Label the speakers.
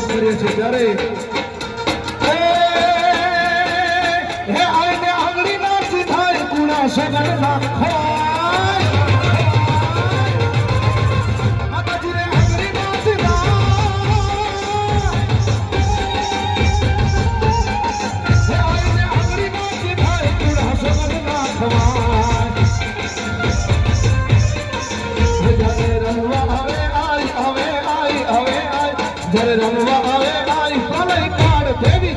Speaker 1: પ્રયાસ કરીએ છીએ ત્યારે હે આઈને આંગળી ના સીધાય કુણા સગન નાખો જ્યારે રમવા આવે આઈ પ્રલય કાળ દેવી